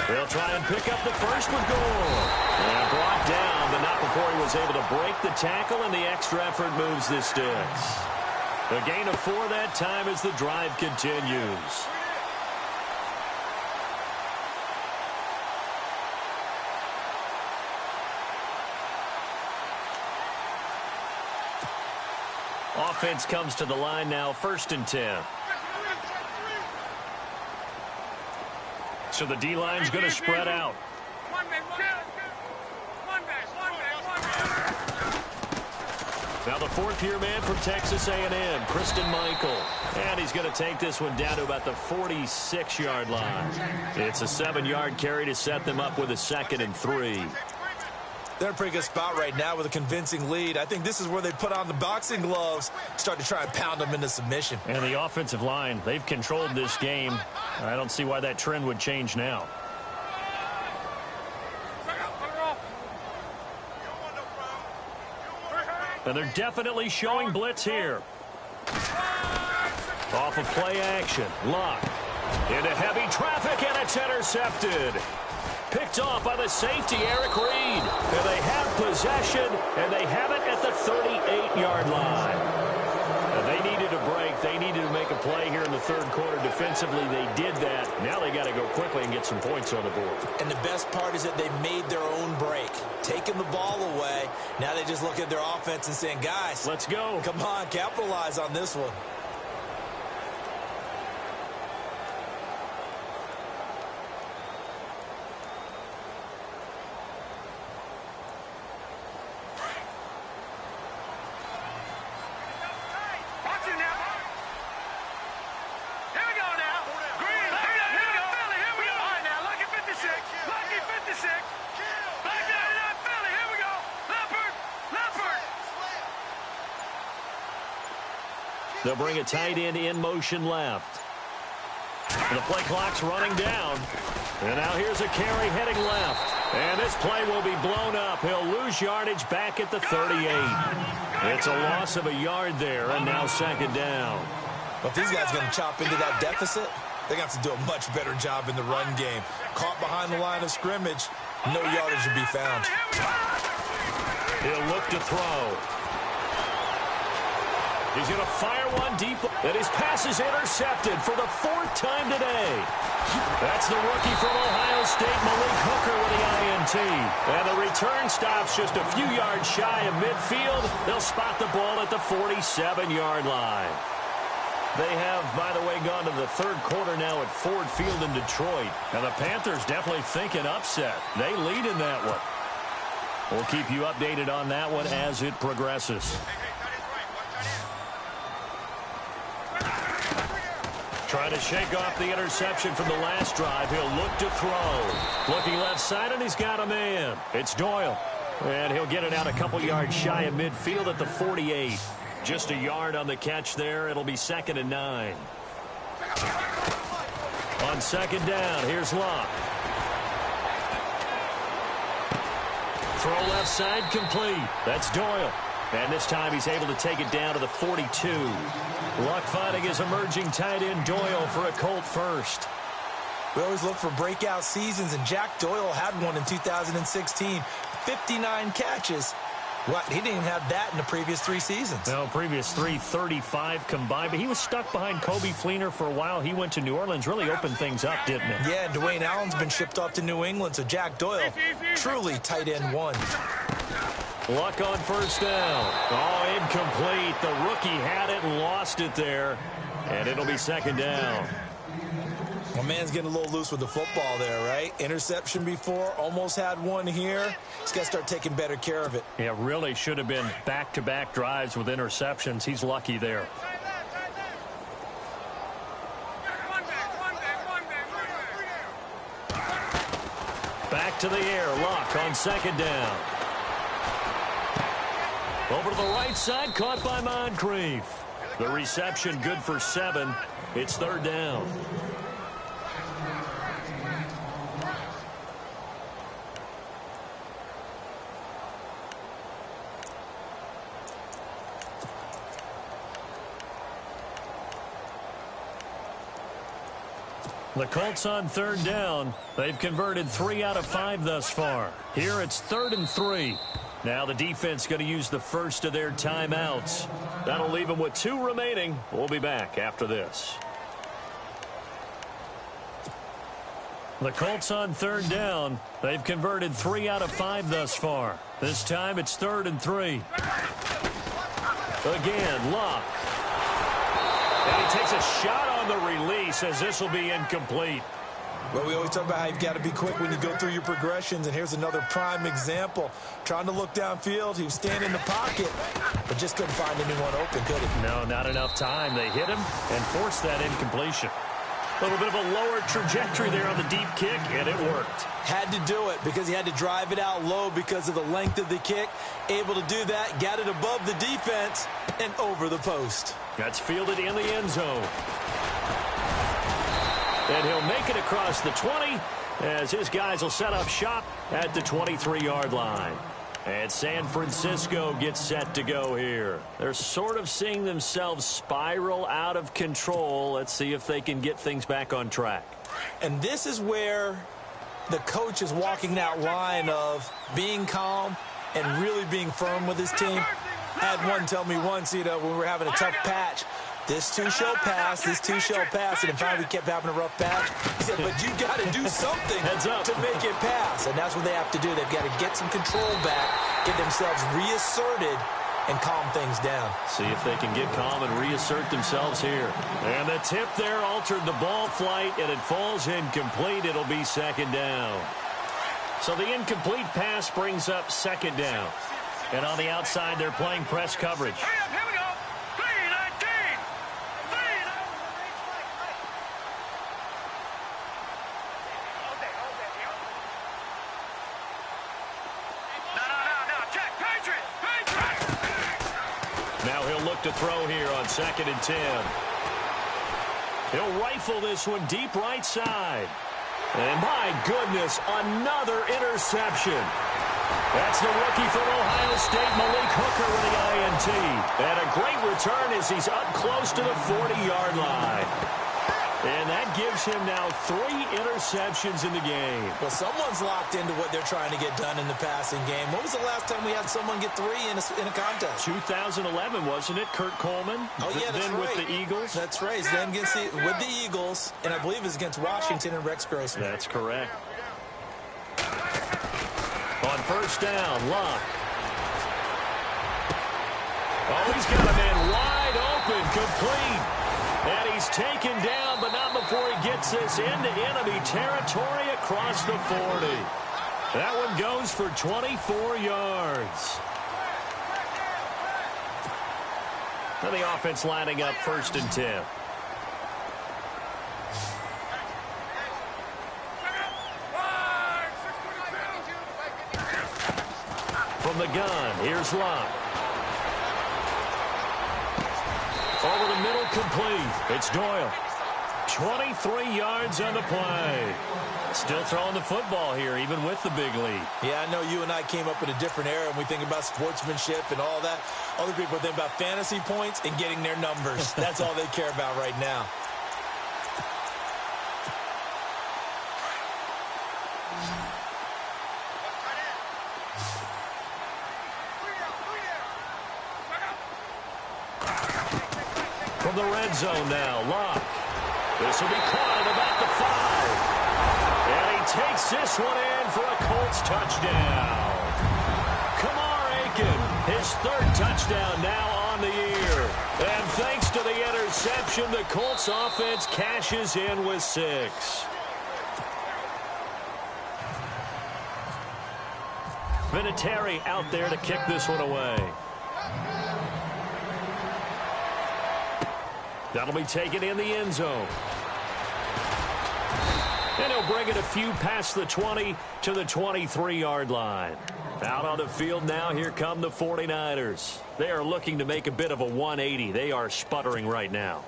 S2: They'll try and pick up the first with Gore. And brought down, but not before he was able to break the tackle, and the extra effort moves the sticks. A gain of 4 that time as the drive continues. Offense comes to the line now, 1st and 10. So the D-line's going to spread out. Now the 4th-year man from Texas A&M, Christian Michael. And he's going to take this one down to about the 46-yard line. It's a 7-yard carry to set them up with a 2nd and 3.
S3: They're in a pretty good spot right now with a convincing lead. I think this is where they put on the boxing gloves, start to try and pound them into submission.
S4: And the offensive line, they've controlled this game. I don't see why that trend would change now. And they're definitely showing blitz here. Off of play action. Luck. Into heavy traffic, and it's intercepted. Picked off by the safety, Eric Reed. And they have possession, and they have it at the 38-yard line. And they needed a break. They needed to make a play here in the third quarter. Defensively, they did that. Now they got to go quickly and get some points on the board.
S3: And the best part is that they made their own break. Taking the ball away. Now they just look at their offense and saying, guys,
S4: let's go.
S3: Come on, capitalize on this one.
S4: They'll bring a tight end in motion left. The play clock's running down. And now here's a carry heading left. And this play will be blown up. He'll lose yardage back at the 38. It's a loss of a yard there, and now second down.
S3: Well, if these guys are going to chop into that deficit, they're going to have to do a much better job in the run game. Caught behind the line of scrimmage, no yardage to be found.
S4: He'll look to throw. He's going to fire one deep, and his pass is intercepted for the fourth time today. That's the rookie from Ohio State, Malik Hooker, with the INT. And the return stops just a few yards shy of midfield. They'll spot the ball at the 47-yard line. They have, by the way, gone to the third quarter now at Ford Field in Detroit. And the Panthers definitely thinking upset. They lead in that one. We'll keep you updated on that one as it progresses. Trying to shake off the interception from the last drive. He'll look to throw. Looking left side, and he's got a man. It's Doyle. And he'll get it out a couple yards shy of midfield at the 48. Just a yard on the catch there. It'll be 2nd and 9. On second down, here's Luck. Throw left side complete. That's Doyle. And this time he's able to take it down to the 42. Luck finding his emerging tight end Doyle for a Colt first.
S3: We always look for breakout seasons, and Jack Doyle had one in 2016. 59 catches. What? He didn't even have that in the previous 3 seasons.
S4: No, previous 3, 35 combined. But he was stuck behind Kobe Fleener for a while. He went to New Orleans, really opened things up, didn't it?
S3: Yeah, Dwayne Allen's been shipped off to New England, so Jack Doyle, truly tight end 1.
S4: Luck on first down. Oh, incomplete. The rookie had it and lost it there. And it'll be 2nd down.
S3: My man's getting a little loose with the football there, right? Interception before, almost had one here. He's got to start taking better care of it.
S4: Yeah, really should have been back-to-back drives with interceptions. He's lucky there. Back to the air. Luck on 2nd down. Over to the right side, caught by Moncrief. The reception good for 7. It's 3rd down. The Colts on 3rd down. They've converted 3 out of 5 thus far. Here it's 3rd and 3. Now the defense going to use the first of their timeouts. That'll leave them with 2 remaining. We'll be back after this. The Colts on 3rd down. They've converted 3 out of 5 thus far. This time it's 3rd and 3. Again, Luck. And he takes a shot on the release as this will be incomplete.
S3: Well, we always talk about how you've got to be quick when you go through your progressions, and here's another prime example. Trying to look downfield, he was standing in the pocket, but just couldn't find anyone open, could he?
S4: No, not enough time. They hit him and forced that incompletion.
S2: A little bit of a lower trajectory there on the deep kick, and it worked.
S3: Had to do it because he had to drive it out low because of the length of the kick. Able to do that, got it above the defense, and over the post.
S2: That's fielded in the end zone. And he'll make it across the 20 as his guys will set up shop at the 23-yard line. And San Francisco gets set to go here. They're sort of seeing themselves spiral out of control. Let's see if they can get things back on track.
S3: And this is where the coach is walking that line of being calm and really being firm with his team. I had one tell me once, when we were having a tough patch, this too shall pass, this too shall pass, and finally we kept having a rough patch. He said, but you got to do something to make it pass, and that's what they have to do. They've got to get some control back, get themselves reasserted, and calm things down.
S2: See if they can get calm and reassert themselves here. And the tip there altered the ball flight, and it falls incomplete. It'll be second down. So the incomplete pass brings up second down. And on the outside, they're playing press coverage. Now he'll look to throw here on 2nd and 10. He'll rifle this one deep right side. And my goodness, another interception. That's the rookie from Ohio State, Malik Hooker, with the INT. And a great return as he's up close to the 40-yard line. And that gives him now 3 interceptions in the game.
S3: Well, someone's locked into what they're trying to get done in the passing game. When was the last time we had someone get 3 in a contest?
S2: 2011, wasn't it? Kurt Coleman?
S3: Oh, yeah, that's
S2: then
S3: right.
S2: With the Eagles?
S3: That's right. Then with the Eagles, and I believe it was against Washington and Rex Grossman.
S2: That's correct. On first down, Locke. Oh, he's got a man wide open, complete. And he's taken down, but not before he gets this into enemy territory across the 40. That one goes for 24 yards. Now the offense lining up 1st and 10. From the gun, here's Locke. Over the middle, complete. It's Doyle. 23 yards on the play. Still throwing the football here, even with the big lead.
S3: Yeah, I know you and I came up in a different era, and we think about sportsmanship and all that. Other people think about fantasy points and getting their numbers. That's all they care about right now.
S2: From the red zone now, Locke. This will be caught at about the 5. And he takes this one in for a Colts touchdown. Kamar Aiken, his 3rd touchdown now on the year. And thanks to the interception, the Colts offense cashes in with 6. Vinatieri out there to kick this one away. That'll be taken in the end zone. And he'll bring it a few past the 20 to the 23-yard line. Out on the field now, here come the 49ers. They are looking to make a bit of a 180. They are sputtering right now.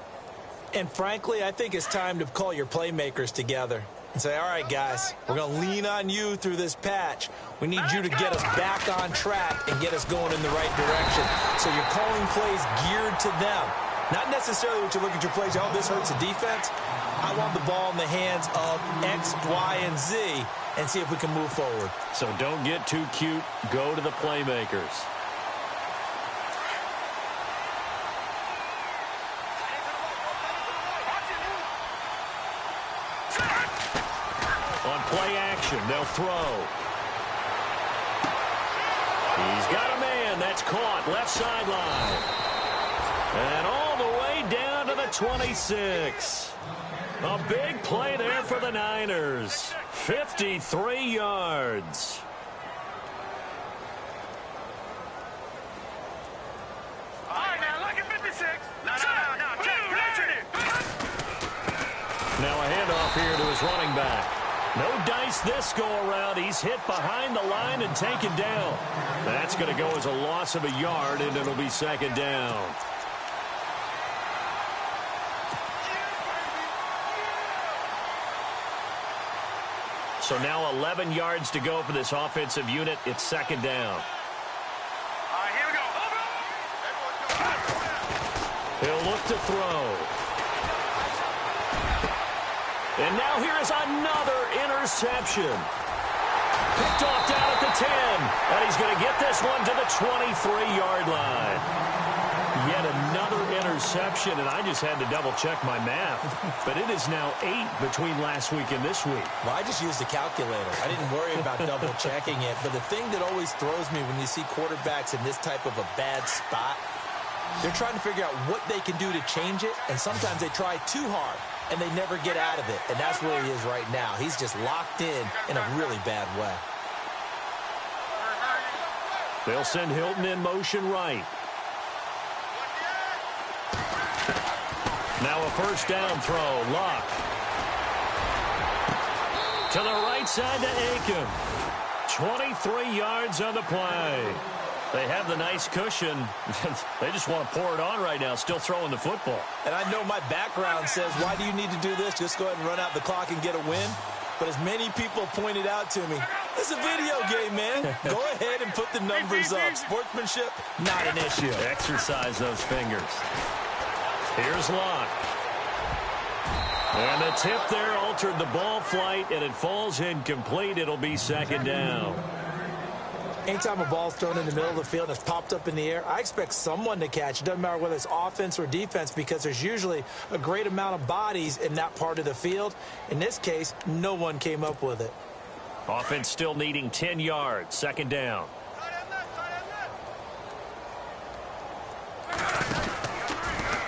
S3: And frankly, I think it's time to call your playmakers together and say, all right, guys, we're going to lean on you through this patch. We need you to get us back on track and get us going in the right direction. So you're calling plays geared to them. Not necessarily what you look at your plays, oh, this hurts the defense. I want the ball in the hands of X, Y, and Z and see if we can move forward.
S2: So don't get too cute. Go to the playmakers. On play action, they'll throw. He's got a man. That's caught. Left sideline. And all the way down to the 26. A big play there for the Niners. 53 yards.
S5: All right, now look at 56. No. Check.
S2: Now a his running back. No dice this go-around. He's hit behind the line and taken down. That's going to go as a loss of a yard, and it'll be second down. So now 11 yards to go for this offensive unit. It's second down.
S5: Here we go.
S2: He'll look to throw. And now here is another interception. Picked off down at the 10. And he's going to get this one to the 23-yard line. Yet another interception, and I just had to double-check my math. But it is now 8 between last week and this week.
S3: Well, I just used a calculator. I didn't worry about double-checking it. But the thing that always throws me when you see quarterbacks in this type of a bad spot, they're trying to figure out what they can do to change it, and sometimes they try too hard, and they never get out of it. And that's where he is right now. He's just locked in a really bad way.
S2: They'll send Hilton in motion right. Now a first down throw. Luck. To the right side to Aiken. 23 yards on the play. They have the nice cushion. They just want to pour it on right now, still throwing the football.
S3: And I know my background says, why do you need to do this? Just go ahead and run out the clock and get a win. But as many people pointed out to me, it's a video game, man. Go ahead and put the numbers up. Sportsmanship, not an issue.
S2: Exercise those fingers. Here's Locke. And the tip there altered the ball flight, and it falls incomplete. It'll be second down.
S3: Anytime a ball's thrown in the middle of the field and it's popped up in the air, I expect someone to catch. It doesn't matter whether it's offense or defense, because there's usually a great amount of bodies in that part of the field. In this case, no one came up with it.
S2: Offense still needing 10 yards. Second down.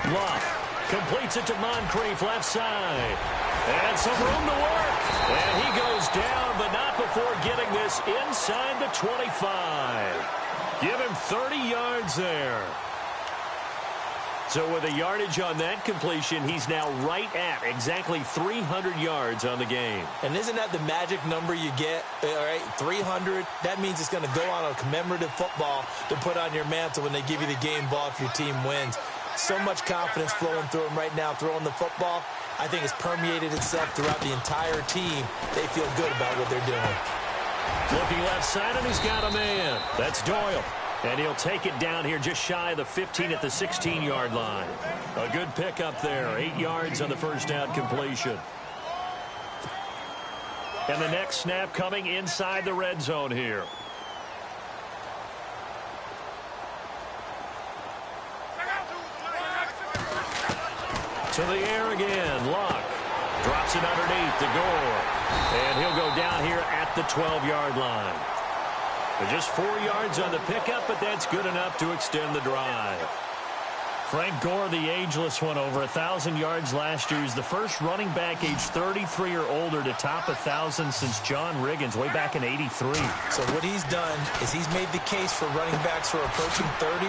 S2: Love completes it to Moncrief, left side. And some room to work. And he goes down, but not before getting this inside the 25. Give him 30 yards there. So with a yardage on that completion, he's now right at exactly 300 yards on the game.
S3: And isn't that the magic number you get? All right, 300. That means it's going to go on a commemorative football to put on your mantle when they give you the game ball if your team wins. So much confidence flowing through him right now, throwing the football. I think it's permeated itself throughout the entire team. They feel good about what they're doing.
S2: Looking left side, and he's got a man. That's Doyle. And he'll take it down here just shy of the 15 at the 16-yard line. A good pickup there. 8 yards on the first down completion. And the next snap coming inside the red zone here. To the air again. Luck drops it underneath to Gore. And he'll go down here at the 12-yard line. Just 4 yards on the pickup, but that's good enough to extend the drive. Frank Gore, the ageless one, over 1,000 yards last year. He's the first running back age 33 or older to top 1,000 since John Riggins way back in '83.
S3: So what he's done is he's made the case for running backs who are approaching 30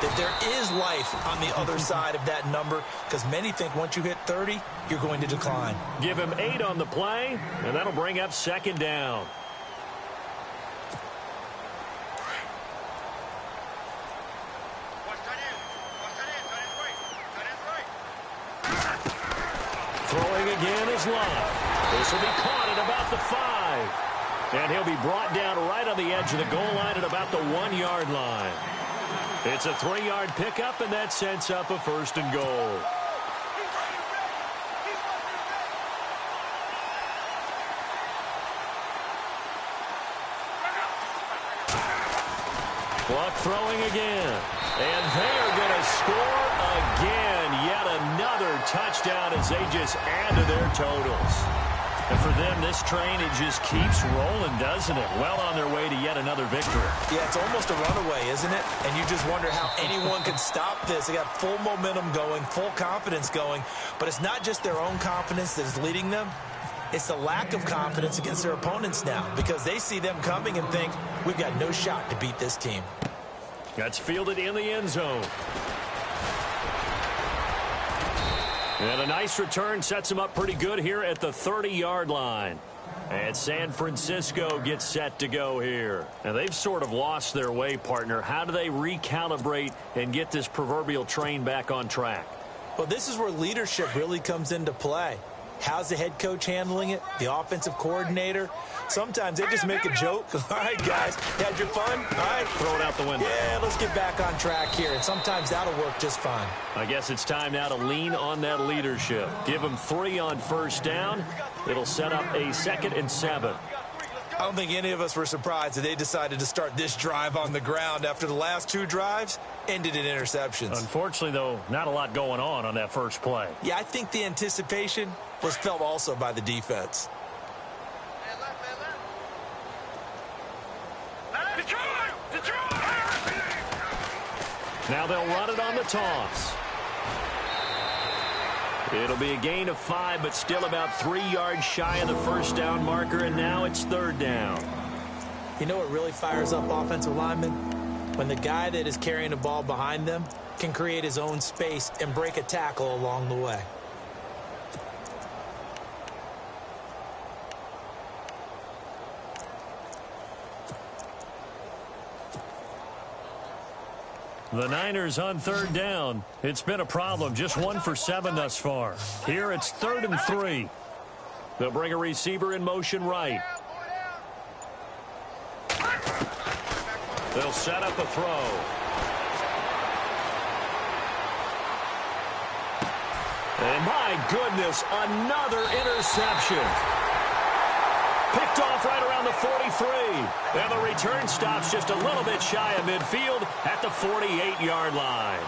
S3: that there is life on the other side of that number, because many think once you hit 30, you're going to decline.
S2: Give him 8 on the play, and that'll bring up second down. Throwing again is Love. This will be caught at about the 5. And he'll be brought down right on the edge of the goal line at about the 1-yard line. It's a 3-yard pickup, and that sets up a first and goal. Luck throwing again. And they're going to score again. Yet another touchdown as they just add to their totals. And for them, this train, it just keeps rolling, doesn't it? Well on their way to yet another victory.
S3: Yeah, it's almost a runaway, isn't it? And you just wonder how anyone could stop this. They got full momentum going, full confidence going. But it's not just their own confidence that is leading them. It's the lack of confidence against their opponents now, because they see them coming and think, we've got no shot to beat this team. That's fielded in the end zone.
S2: And a nice return sets him up pretty good here at the 30-yard line. And San Francisco gets set to go here. And they've sort of lost their way, partner. How do they recalibrate and get this proverbial train back on track?
S3: Well, this is where leadership really comes into play. How's the head coach handling it? The offensive coordinator? Sometimes they just make a joke. All right, guys, you had your fun? All right.
S2: Throw it out the window.
S3: Yeah, let's get back on track here. And sometimes that'll work just fine.
S2: I guess it's time now to lean on that leadership. Give them 3 on first down. It'll set up a 2nd and 7.
S3: I don't think any of us were surprised that they decided to start this drive on the ground after the last 2 drives ended in interceptions.
S2: Unfortunately, though, not a lot going on that first play.
S3: Yeah, I think the anticipation was felt also by the defense.
S2: Now they'll run it on the toss. It'll be a gain of 5, but still about 3 yards shy of the first down marker, and now it's 3rd down.
S3: You know what really fires up offensive linemen? When the guy that is carrying the ball behind them can create his own space and break a tackle along the way.
S2: The Niners on 3rd down. It's been a problem. Just 1 for 7 thus far. Here it's 3rd and 3. They'll bring a receiver in motion right. They'll set up a throw. And my goodness, another interception. Picked off right around the 43. And the return stops just a little bit shy of midfield at the 48-yard line.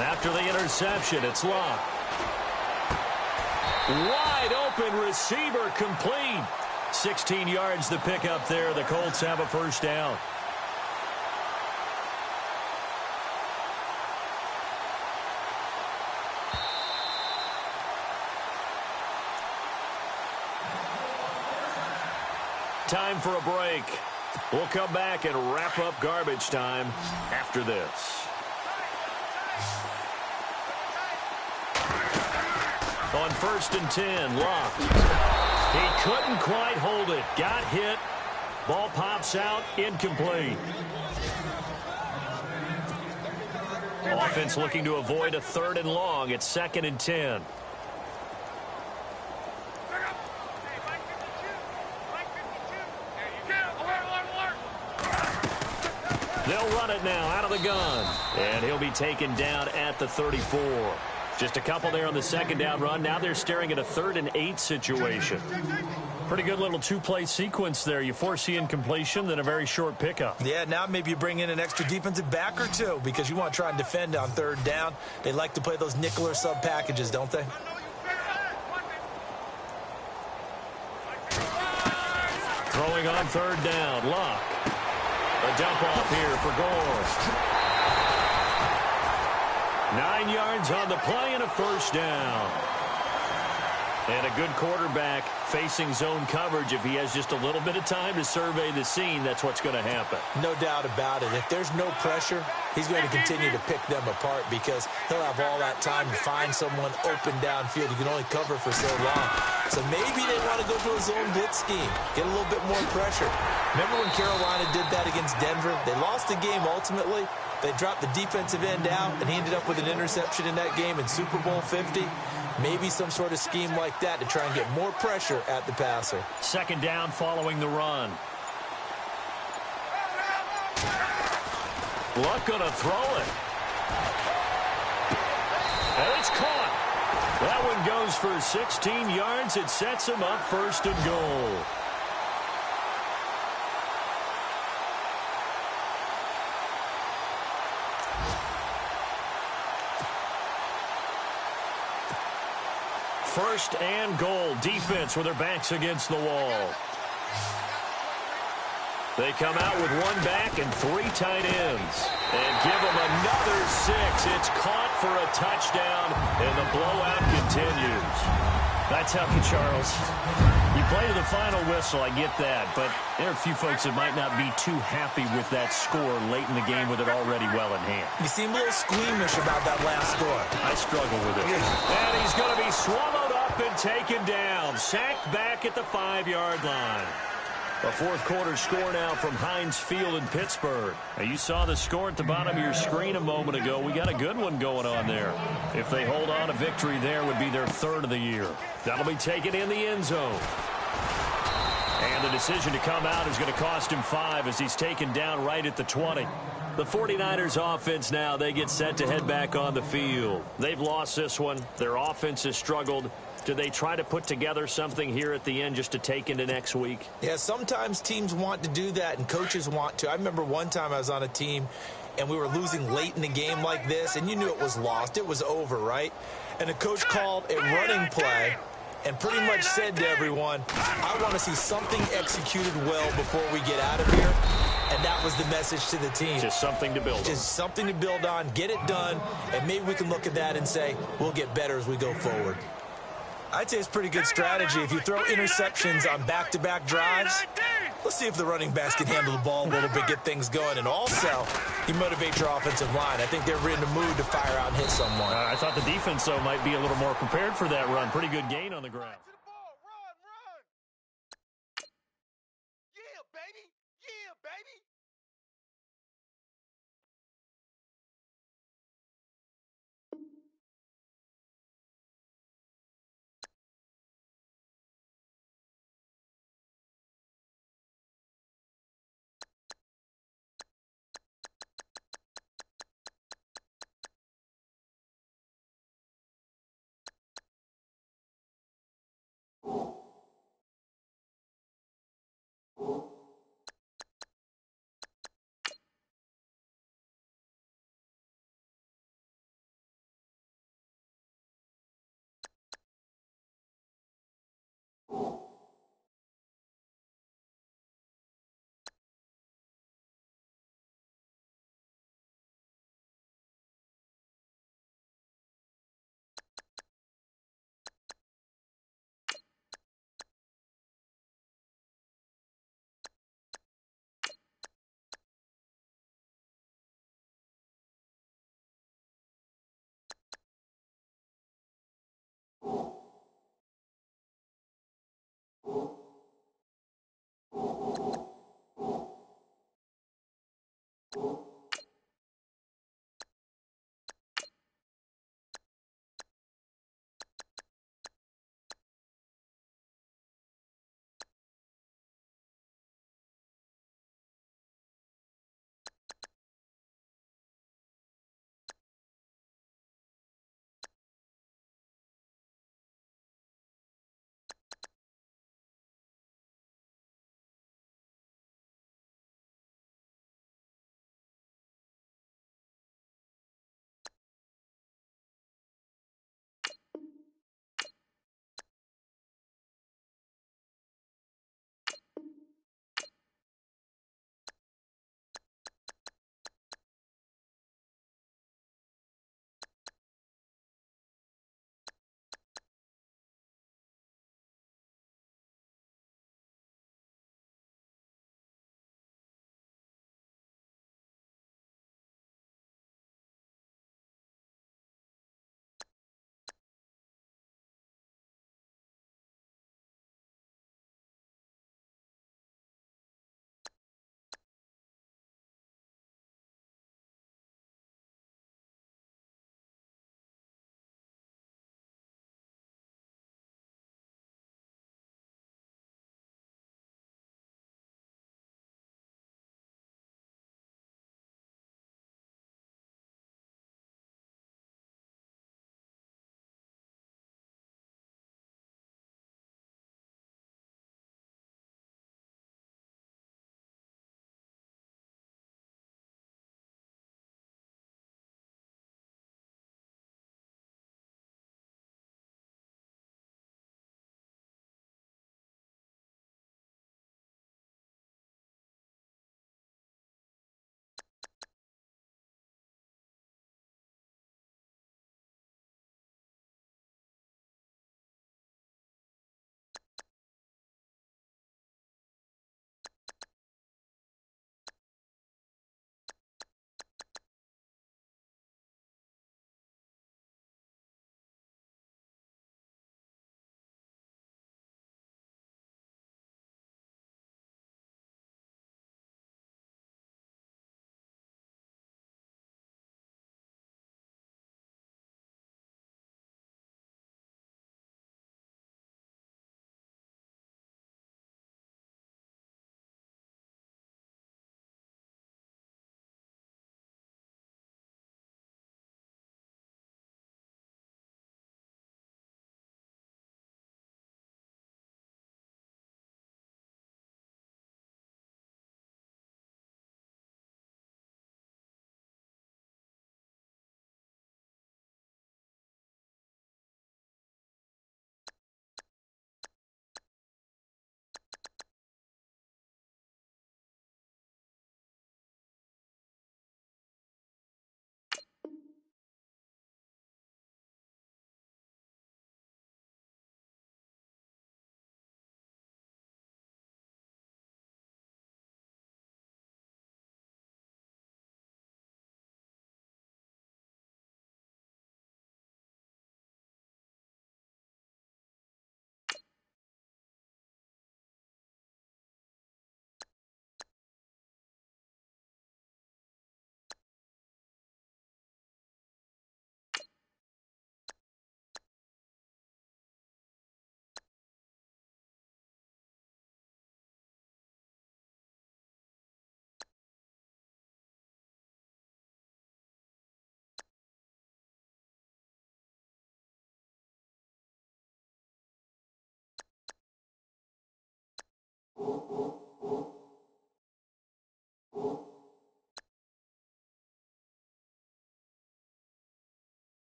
S2: After the interception, it's locked. Wide open receiver complete. 16 yards to pick up there. The Colts have a first down. Time for a break. We'll come back and wrap up garbage time after this. On 1st and 10, locked. He couldn't quite hold it. Got hit. Ball pops out, incomplete. Offense looking to avoid a 3rd and long. It's 2nd and 10. They'll run it now out of the gun. And he'll be taken down at the 34. Just a couple there on the 2nd down run. Now they're staring at a 3rd and 8 situation. Pretty good little 2-play sequence there. You force the incompletion, then a very short pickup.
S3: Yeah, now maybe you bring in an extra defensive back or 2 because you want to try and defend on 3rd down. They like to play those nickel or sub packages, don't they?
S2: Throwing on 3rd down. Luck. A dump off here for Gore. 9 yards on the play and a first down. And a good quarterback facing zone coverage. If he has just a little bit of time to survey the scene, that's what's going to happen.
S3: No doubt about it. If there's no pressure, he's going to continue to pick them apart because he'll have all that time to find someone open downfield. You can only cover for so long. So maybe they want to go to a zone blitz scheme, get a little bit more pressure. Remember when Carolina did that against Denver? They lost the game ultimately. They dropped the defensive end out, and he ended up with an interception in that game in Super Bowl 50. Maybe some sort of scheme like that to try and get more pressure at the passer.
S2: 2nd down following the run. Luck gonna throw it. And it's caught. That one goes for 16 yards. It sets him up 1st and goal. First and goal. Defense with their backs against the wall. They come out with one back and 3 tight ends. And give them another 6. It's caught for a touchdown, and the blowout continues.
S4: I tell you, Charles, you play to the final whistle, I get that. But there are a few folks that might not be too happy with that score late in the game with it already well in hand.
S3: You seem a little squeamish about that last score.
S4: I struggle with it.
S2: And he's going to be swallowed up and taken down. Sacked back at the 5-yard line.
S4: A fourth quarter score now from Heinz Field in Pittsburgh. Now, you saw the score at the bottom of your screen a moment ago. We got a good one going on there. If they hold on, a victory there would be their 3rd of the year.
S2: That'll be taken in the end zone.
S4: And the decision to come out is going to cost him 5 as he's taken down right at the 20.
S2: The 49ers offense now, they get set to head back on the field. They've lost this one. Their offense has struggled. Do they try to put together something here at the end just to take into next week?
S3: Yeah, sometimes teams want to do that and coaches want to. I remember one time I was on a team and we were losing late in the game like this, and you knew it was lost. It was over, right? And the coach called a running play and pretty much said to everyone, I want to see something executed well before we get out of here. And that was the message to the team.
S2: Just something to build on.
S3: Just something to build on, get it done, and maybe we can look at that and say, we'll get better as we go forward. I'd say it's pretty good strategy. If you throw interceptions on back-to-back drives, let's see if the running backs can handle the ball a little bit, get things going. And also, you motivate your offensive line. I think they're in the mood to fire out and hit someone.
S4: I thought the defense, though, might be a little more prepared for that run. Pretty good gain on the ground.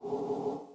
S6: you.